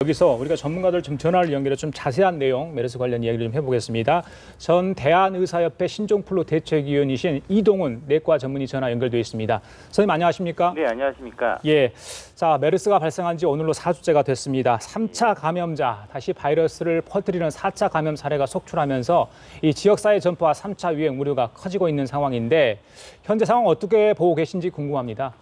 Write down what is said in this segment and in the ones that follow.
여기서 우리가 전문가들 좀 전화를 연결해 좀 자세한 내용 메르스 관련 이야기를 좀 해보겠습니다. 전 대한의사협회 신종플루 대책위원이신 이동훈 내과 전문의 전화 연결돼 있습니다. 선생님 안녕하십니까? 네, 안녕하십니까? 예, 자 메르스가 발생한 지 오늘로 4주째가 됐습니다. 3차 감염자, 다시 바이러스를 퍼뜨리는 4차 감염 사례가 속출하면서 이 지역사회 전파와 3차 유행 우려가 커지고 있는 상황인데 현재 상황 어떻게 보고 계신지 궁금합니다.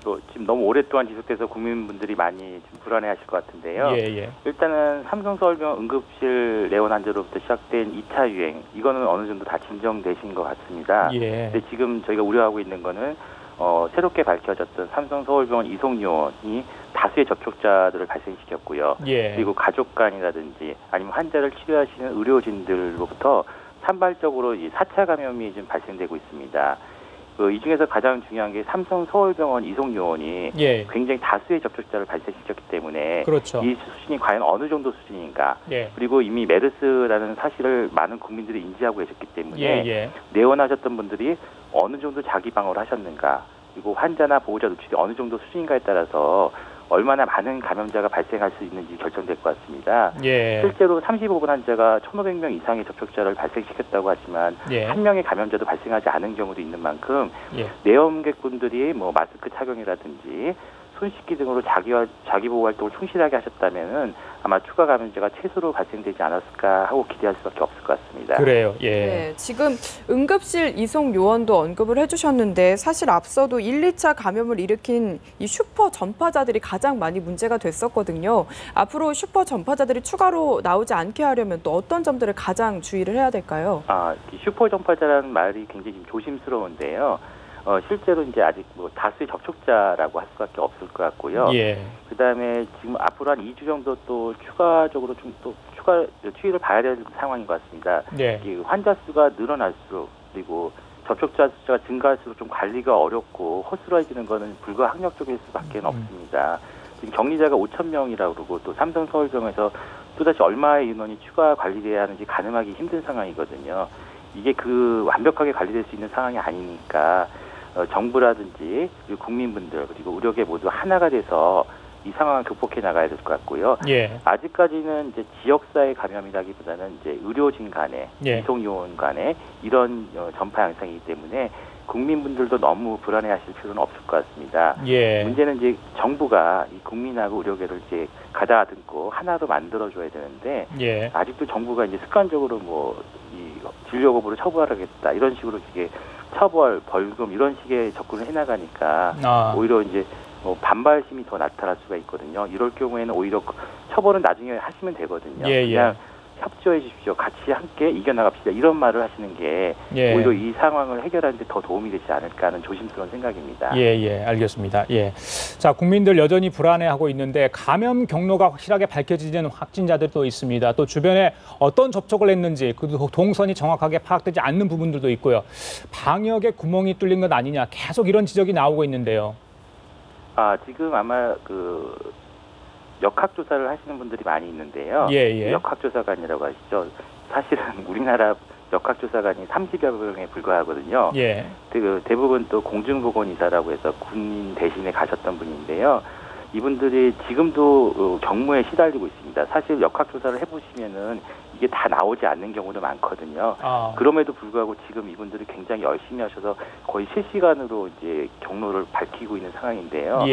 이거 지금 너무 오랫동안 지속돼서 국민분들이 많이 좀 불안해하실 것 같은데요. 예. 일단은 삼성서울병원 응급실 내원 환자로부터 시작된 2차 유행, 이거는 어느 정도 다 진정되신 것 같습니다. 예. 근데 지금 저희가 우려하고 있는 거는 새롭게 밝혀졌던 삼성서울병원 이송요원이 다수의 접촉자들을 발생시켰고요. 예. 그리고 가족 간이라든지 아니면 환자를 치료하시는 의료진들로부터 산발적으로 이 4차 감염이 지금 발생되고 있습니다. 이 중에서 가장 중요한 게 삼성서울병원 이송요원이 굉장히 다수의 접촉자를 발생시켰기 때문에 그렇죠. 이 수준이 과연 어느 정도 수준인가. 예. 그리고 이미 메르스라는 사실을 많은 국민들이 인지하고 계셨기 때문에 예. 내원하셨던 분들이 어느 정도 자기 방어를 하셨는가. 그리고 환자나 보호자 노출이 어느 정도 수준인가에 따라서 얼마나 많은 감염자가 발생할 수 있는지 결정될 것 같습니다. 예. 실제로 35번 환자가 1,500명 이상의 접촉자를 발생시켰다고 하지만 한 명의 감염자도 발생하지 않은 경우도 있는 만큼 내원객분들이 뭐 마스크 착용이라든지 손 씻기 등으로 자기 보호 활동을 충실하게 하셨다면은 아마 추가 감염자가 최소로 발생되지 않았을까 하고 기대할 수밖에 없을 것 같습니다. 그래요. 예. 네, 지금 응급실 이송 요원도 언급을 해주셨는데 사실 앞서도 1, 2차 감염을 일으킨 이 슈퍼 전파자들이 가장 많이 문제가 됐었거든요. 앞으로 슈퍼 전파자들이 추가로 나오지 않게 하려면 또 어떤 점들을 가장 주의를 해야 될까요? 슈퍼 전파자라는 말이 굉장히 좀 조심스러운데요. 실제로 이제 아직 뭐 다수의 접촉자라고 할 수밖에 없을 것 같고요. 그다음에 지금 앞으로 한 2주 정도 또 추가적으로 좀 또 추가 추이를 봐야 될 상황인 것 같습니다. 이 환자 수가 늘어날수록 그리고 접촉자 숫자가 증가할수록 좀 관리가 어렵고 허술해지는 거는 불가항력적일 수밖에 없습니다. 지금 격리자가 5,000명이라고 그러고 또 삼성서울병원에서 또다시 얼마의 인원이 추가 관리돼야 하는지 가늠하기 힘든 상황이거든요. 이게 완벽하게 관리될 수 있는 상황이 아니니까 정부라든지 그리고 국민분들 그리고 의료계 모두 하나가 돼서 이 상황을 극복해 나가야 될 것 같고요. 아직까지는 이제 지역사회 감염이라기보다는 이제 의료진 간에 이송요원 간에 이런 전파 양상이기 때문에 국민분들도 너무 불안해하실 필요는 없을 것 같습니다. 문제는 이제 정부가 이 국민하고 의료계를 이제 가다듬고 하나로 만들어줘야 되는데 아직도 정부가 이제 습관적으로 이 진료거부를 처벌하겠다 이런 식으로 이게 처벌, 벌금 이런 식의 접근을 해나가니까 오히려 이제 반발심이 더 나타날 수가 있거든요. 이럴 경우에는 오히려 처벌은 나중에 하시면 되거든요. 그냥 협조해 주십시오. 같이 함께 이겨나갑시다. 이런 말을 하시는 게 오히려 이 상황을 해결하는 데 더 도움이 되지 않을까 하는 조심스러운 생각입니다. 알겠습니다. 자, 국민들 여전히 불안해하고 있는데 감염 경로가 확실하게 밝혀지는 확진자들도 있습니다. 또 주변에 어떤 접촉을 했는지 그 동선이 정확하게 파악되지 않는 부분들도 있고요. 방역에 구멍이 뚫린 것 아니냐 계속 이런 지적이 나오고 있는데요. 지금 아마 역학조사를 하시는 분들이 많이 있는데요. 역학조사관이라고 하시죠. 사실은 우리나라 역학조사관이 30여 명에 불과하거든요. 대부분 또 공중보건의사라고 해서 군인 대신에 가셨던 분인데요. 이분들이 지금도 경무에 시달리고 있습니다. 사실 역학조사를 해보시면은 이게 다 나오지 않는 경우도 많거든요. 그럼에도 불구하고 지금 이분들이 굉장히 열심히 하셔서 거의 실시간으로 이제 경로를 밝히고 있는 상황인데요.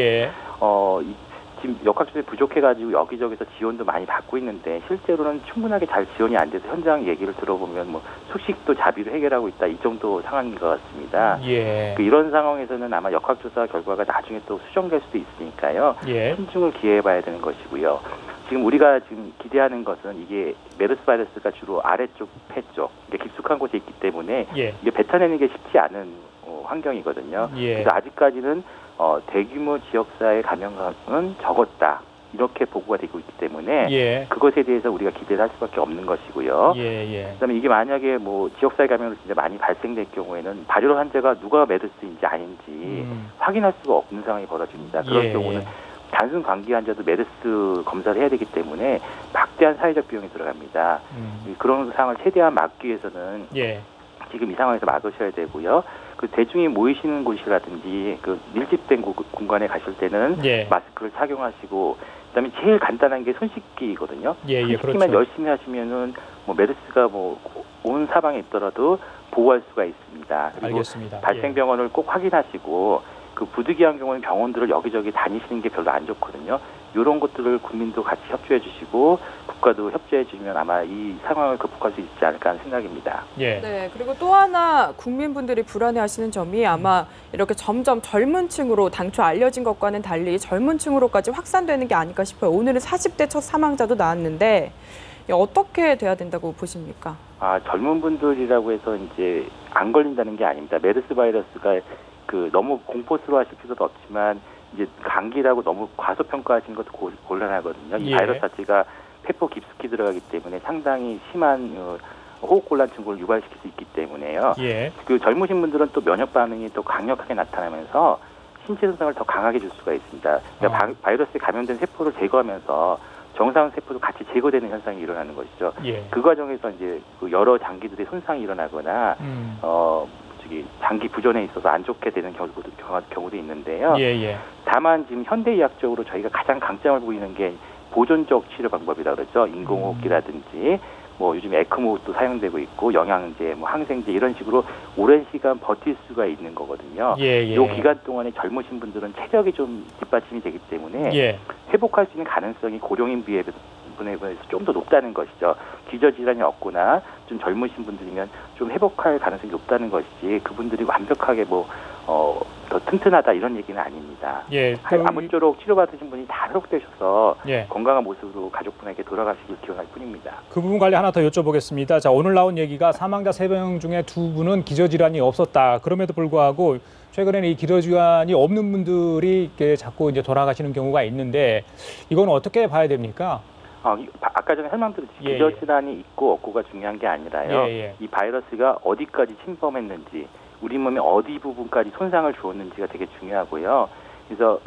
지금 역학조사에 부족해가지고 여기저기서 지원도 많이 받고 있는데 실제로는 충분하게 잘 지원이 안 돼서 현장 얘기를 들어보면 숙식도 자비로 해결하고 있다 이 정도 상황인 것 같습니다. 이런 상황에서는 아마 역학조사 결과가 나중에 또 수정될 수도 있으니까요. 신중을 기해봐야 되는 것이고요. 지금 우리가 지금 기대하는 것은 이게 메르스 바이러스가 주로 아래쪽 폐 쪽 깊숙한 곳에 있기 때문에 이게 뱉어내는 게 쉽지 않은 환경이거든요. 그래서 아직까지는 대규모 지역사회 감염은 적었다. 이렇게 보고가 되고 있기 때문에 그것에 대해서 우리가 기대를 할 수밖에 없는 것이고요. 그다음에 이게 만약에 지역사회 감염이 진짜 많이 발생될 경우에는 발열 환자가 누가 메르스인지 아닌지 확인할 수가 없는 상황이 벌어집니다. 그런 경우는 단순 감기 환자도 메르스 검사를 해야 되기 때문에 막대한 사회적 비용이 들어갑니다. 그런 상황을 최대한 막기 위해서는 지금 이 상황에서 막으셔야 되고요. 대중이 모이시는 곳이라든지 밀집된 공간에 가실 때는 마스크를 착용하시고 그다음에 제일 간단한 게 손 씻기거든요. 예, 손 씻기만 그렇죠. 열심히 하시면은 뭐 메르스가 뭐 온 사방에 있더라도 보호할 수가 있습니다. 그리고 알겠습니다. 발생병원을 꼭 확인하시고 그 부득이한 경우는 병원들을 여기저기 다니시는 게 별로 안 좋거든요. 이런 것들을 국민도 같이 협조해 주시고 국가도 협조해 주면 아마 이 상황을 극복할 수 있지 않을까 하는 생각입니다. 예. 네, 그리고 또 하나 국민분들이 불안해하시는 점이 아마 이렇게 점점 젊은 층으로 당초 알려진 것과는 달리 젊은 층으로까지 확산되는 게 아닐까 싶어요. 오늘은 40대 첫 사망자도 나왔는데 어떻게 돼야 된다고 보십니까? 젊은 분들이라고 해서 이제 안 걸린다는 게 아닙니다. 메르스 바이러스가 그 너무 공포스러워하실 필요도 없지만 이제 감기라고 너무 과소평가하시는 것도 곤란하거든요. 이 바이러스 자체가 폐포 깊숙이 들어가기 때문에 상당히 심한 호흡곤란 증후를 유발시킬 수 있기 때문에요. 예. 그 젊으신 분들은 또 면역 반응이 또 강력하게 나타나면서 신체 손상을 더 강하게 줄 수가 있습니다. 그러니까 바이러스에 감염된 세포를 제거하면서 정상 세포도 같이 제거되는 현상이 일어나는 것이죠. 예. 그 과정에서 이제 그 여러 장기들의 손상이 일어나거나 장기 부전에 있어서 안 좋게 되는 경우도 있는데요. 예. 다만 지금 현대의학적으로 저희가 가장 강점을 보이는 게 보존적 치료 방법이라 그러죠. 인공호흡기라든지 뭐 요즘 에크모도 사용되고 있고 영양제, 뭐 항생제 이런 식으로 오랜 시간 버틸 수가 있는 거거든요. 이 기간 동안에 젊으신 분들은 체력이 좀 뒷받침이 되기 때문에 회복할 수 있는 가능성이 고령인 비해서 좀 더 높다는 것이죠. 기저질환이 없거나 좀 젊으신 분들이면 좀 회복할 가능성이 높다는 것이지 그분들이 완벽하게 더 튼튼하다 이런 얘기는 아닙니다. 아무쪼록 치료받으신 분이 다 회복되셔서 건강한 모습으로 가족분에게 돌아가시길 기원할 뿐입니다. 그 부분 관리 하나 더 여쭤보겠습니다. 자, 오늘 나온 얘기가 사망자 3명 중에 2분은 기저질환이 없었다. 그럼에도 불구하고 최근에는 이 기저질환이 없는 분들이 이렇게 자꾸 이제 돌아가시는 경우가 있는데 이건 어떻게 봐야 됩니까? 아까 전에 설명드렸듯이 기저질환이 있고 없고가 중요한 게 아니라요. 이 바이러스가 어디까지 침범했는지 우리 몸의 어디 부분까지 손상을 주었는지가 되게 중요하고요. 그래서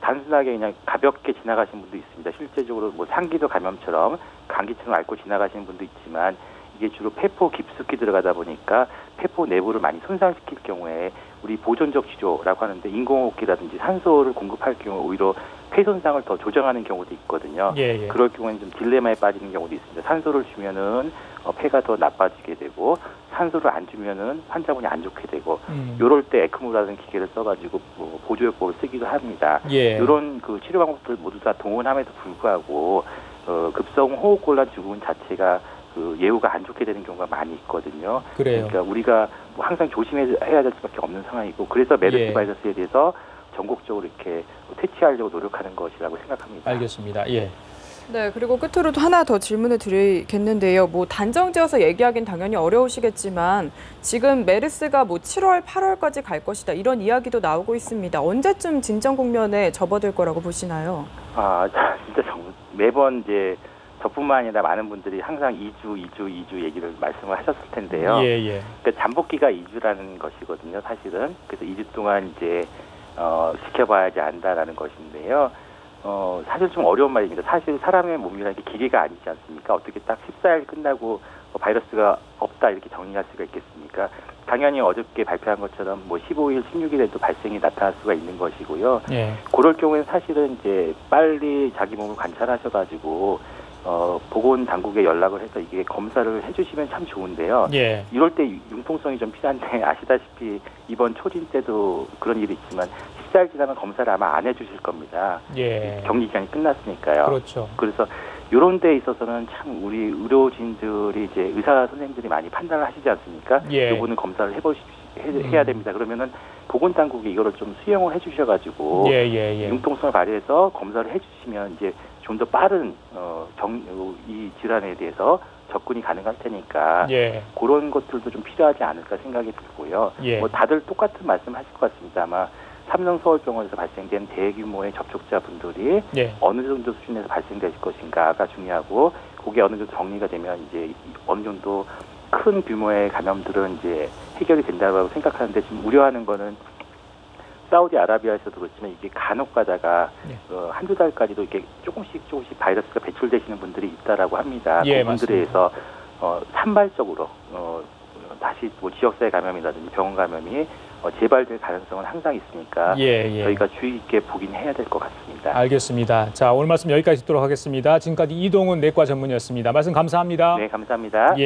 단순하게 그냥 가볍게 지나가신 분도 있습니다. 실제적으로 뭐 상기도 감염처럼 감기처럼 앓고 지나가시는 분도 있지만 이게 주로 폐포 깊숙이 들어가다 보니까 폐포 내부를 많이 손상시킬 경우에 우리 보존적 치료라고 하는데 인공호흡기라든지 산소를 공급할 경우 오히려 폐 손상을 더 조정하는 경우도 있거든요. 그럴 경우에는 좀 딜레마에 빠지는 경우도 있습니다. 산소를 주면은 폐가 더 나빠지게 되고 산소를 안 주면은 환자분이 안 좋게 되고 이럴 때 에크모라는 기계를 써가지고 보조요법을 쓰기도 합니다. 이런 그 치료 방법들 모두 다 동원함에도 불구하고 급성 호흡곤란 증후군 자체가 그 예후가 안 좋게 되는 경우가 많이 있거든요. 그러니까 우리가 뭐 항상 조심해야 될 수밖에 없는 상황이고 그래서 메르스 바이러스에 대해서 전국적으로 이렇게 퇴치하려고 노력하는 것이라고 생각합니다. 알겠습니다. 네, 그리고 끝으로 하나 더 질문을 드리겠는데요. 뭐 단정지어서 얘기하긴 당연히 어려우시겠지만 지금 메르스가 뭐 7월, 8월까지 갈 것이다 이런 이야기도 나오고 있습니다. 언제쯤 진정 국면에 접어들 거라고 보시나요? 진짜 매번 이제 저뿐만 아니라 많은 분들이 항상 2주 얘기를 말씀을 하셨을 텐데요. 그러니까 잠복기가 2주라는 것이거든요, 사실은. 그래서 2주 동안 이제 지켜봐야지 안다라는 것인데요. 사실 좀 어려운 말입니다. 사실 사람의 몸이라는 게 기계가 아니지 않습니까? 어떻게 딱 14일 끝나고 바이러스가 없다 이렇게 정리할 수가 있겠습니까? 당연히 어저께 발표한 것처럼 뭐 15일, 16일에도 발생이 나타날 수가 있는 것이고요. 그럴 경우에는 사실은 이제 빨리 자기 몸을 관찰하셔가지고 보건 당국에 연락을 해서 이게 검사를 해주시면 참 좋은데요. 이럴 때 융통성이 좀 필요한데 아시다시피 이번 초진 때도 그런 일이 있지만 14일 지나면 검사를 아마 안 해주실 겁니다. 격리 기간이 끝났으니까요. 그렇죠. 그래서 이런 데 있어서는 참 우리 의료진들이 이제 의사 선생님들이 많이 판단을 하시지 않습니까? 요거는 검사를 해야 됩니다. 그러면은 보건 당국이 이거를 좀 수용을 해주셔가지고 융통성을 발휘해서 검사를 해주시면 이제 좀 더 빠른 이 질환에 대해서 접근이 가능할 테니까 그런 것들도 좀 필요하지 않을까 생각이 들고요. 뭐 다들 똑같은 말씀하실 것 같습니다. 아마 삼성서울병원에서 발생된 대규모의 접촉자분들이 어느 정도 수준에서 발생될 것인가가 중요하고 그게 어느 정도 정리가 되면 이제 어느 정도 큰 규모의 감염들은 이제 해결이 된다고 생각하는데 지금 우려하는 거는 사우디아라비아에서도 그렇지만 이게 간혹 가다가 한두 달까지도 이렇게 조금씩 바이러스가 배출되시는 분들이 있다라고 합니다. 그분들에 의해서 산발적으로 다시 뭐 지역사회 감염이라든지 병원 감염이 재발될 가능성은 항상 있으니까 저희가 주의 있게 보긴 해야 될 것 같습니다. 알겠습니다. 자, 오늘 말씀 여기까지 듣도록 하겠습니다. 지금까지 이동훈 내과 전문의였습니다. 말씀 감사합니다. 네, 감사합니다. 예.